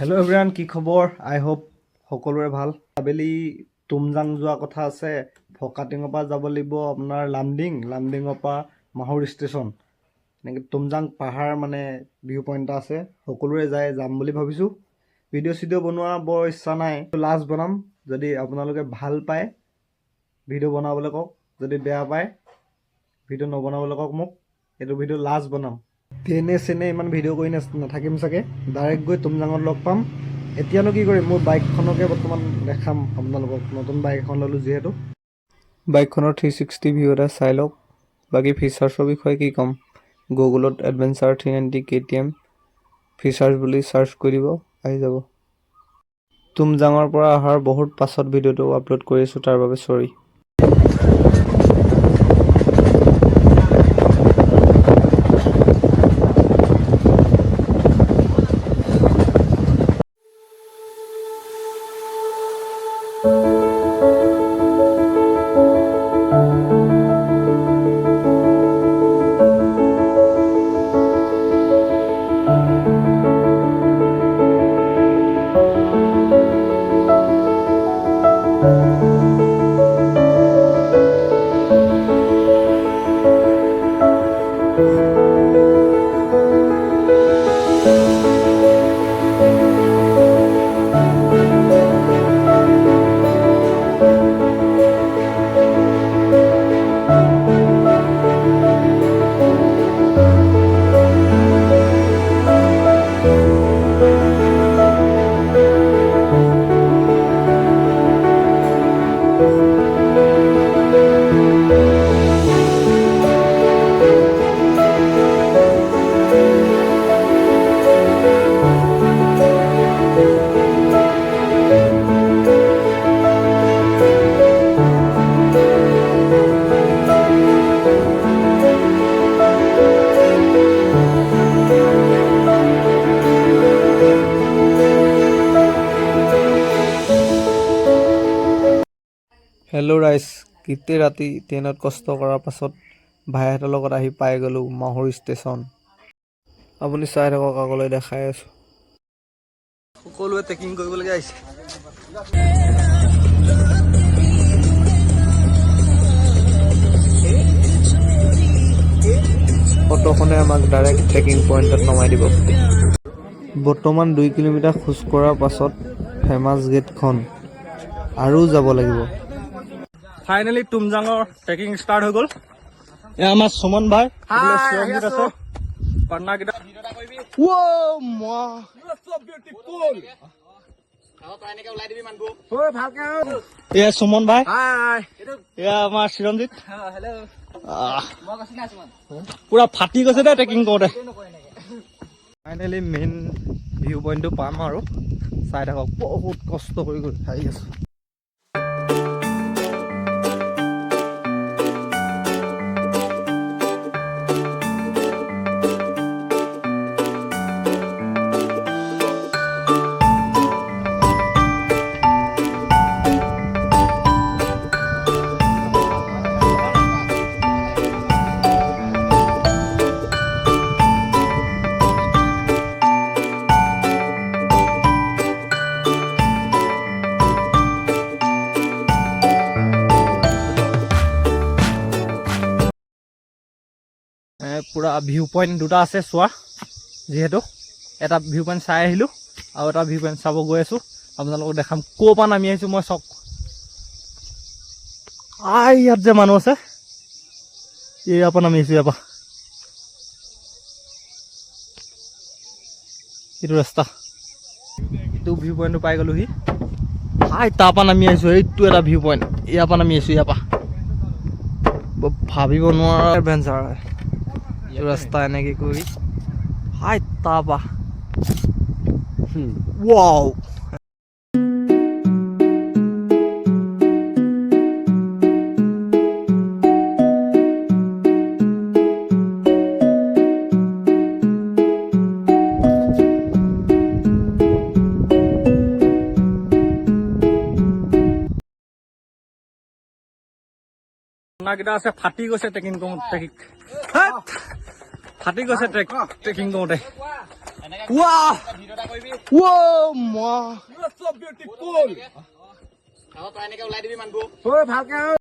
Hello' everyone, কি খবৰ? আই hope সকলোৰে ভাল। আবেলি তুমজাং যোৱা কথা আছে। ফকাটিঙৰ পৰা যাব লাগিব আপোনাৰ লামডিঙৰ পৰা মাহুৰ ষ্টেচন। এনেকৈ তুমজাং পাহাৰ মানে ভিউ পইণ্ট এটা আছে, সকলোৰে যাম বুলি ভাবিছোঁ। ভিডিঅ' বনোৱা বৰ ইচ্ছা নাই, লাষ্ট বনাম। যদি আপোনালোকে ভাল পায় ভিডিঅ' বনাবলৈ কওক, যদি বেয়া পায় ভিডিঅ' নবনাবলৈ কওক মোক। এইটো ভিডিঅ' লাষ্ট বনাম। চেনে ইমান ভিডিঅ' কৰি নাথাকিম চাগে, ডাইৰেক্ট গৈ তুমজাঙত লগ পাম। এতিয়ানো কি কৰিম, মোৰ বাইকখনকে বৰ্তমান দেখাম আপোনালোকক। নতুন বাইক এখন ল'লোঁ যিহেতু। বাইকখনৰ 360 ভিউ এটা চাই লওক। বাকী ফিচাৰ্ছৰ বিষয়ে কি ক'ম, গুগলত এডভেঞ্চাৰ 390 KTM ফিচাৰ্ছ বুলি চাৰ্চ কৰি দিব, আহি যাব। তুমজাঙৰ পৰা অহাৰ বহুত পাছত ভিডিঅ'টো আপলোড কৰিছোঁ, তাৰ বাবে চৰি। হেল্ল' ৰাইজ, গোটেই ৰাতি ট্ৰেইনত কষ্ট কৰাৰ পাছত ভাইহঁতৰ লগত আহি পাই গ'লোঁ মাহুৰ ষ্টেচন। আপুনি চাই থাকক, আগলৈ দেখাই আছোঁ। সকলোৱে ট্ৰেকিং কৰিবলগীয়া আহিছে। অটোখনে আমাক ডাইৰেক্ট ট্ৰেকিং পইণ্টত নমাই দিব। বৰ্তমান 2 কিলোমিটাৰ খোজ কঢ়াৰ পাছত ফেমাছ গেটখন, আৰু যাব লাগিব। ফাইনেলি তুমজাঙৰ ট্ৰেকিং ষ্টাৰ্ট হৈ গ'ল। এয়া আমাৰ সুমন ভাই, চিৰঞ্জিত আছে, পাৰ্টনাৰ কেইটা। এয়া সুমন ভাই, এয়া আমাৰ চিৰঞ্জিত। পুৰা ফাটি গৈছে দে ট্ৰেকিং কৰোঁতে। ফাইনেলি মেইন ভিউ পইণ্টটো পাম আৰু চাই থাকক। বহুত কষ্ট কৰি আহি আছোঁ। পুৰা ভিউ পইণ্ট দুটা আছে চোৱা, যিহেতু এটা ভিউ পইণ্ট চাই আহিলোঁ আৰু এটা ভিউ পইণ্ট চাব গৈ আছোঁ। আপোনালোকক দেখাম ক'ৰ পৰা নামি আহিছোঁ মই। চক ইয়াত যে মানুহ আছে, ইয়াৰ পৰা নামি আহিছোঁ। ইয়াৰ পৰা এইটো ৰাস্তা, এইটো ভিউ পইণ্টটো পাই গ'লোহি। তাৰ পৰা নামি আহিছোঁ। এইটো এটা ভিউ পইণ্ট, ইয়াৰ পৰা নামি আহিছোঁ। ইয়াৰ পৰা ভাবিব নোৱাৰা এডভেঞ্চাৰ হয়। ৰাস্তা এনেকে কৰি তাৰপা ৱাও। কেইটা আছে, ফাটি গৈছে ট্ৰেকিং কৰোঁতে, ফাটি গৈছে ট্ৰেকিং কৰোঁতে। Wow! Wow, ma! You are so beautiful. Ôi, ভালকে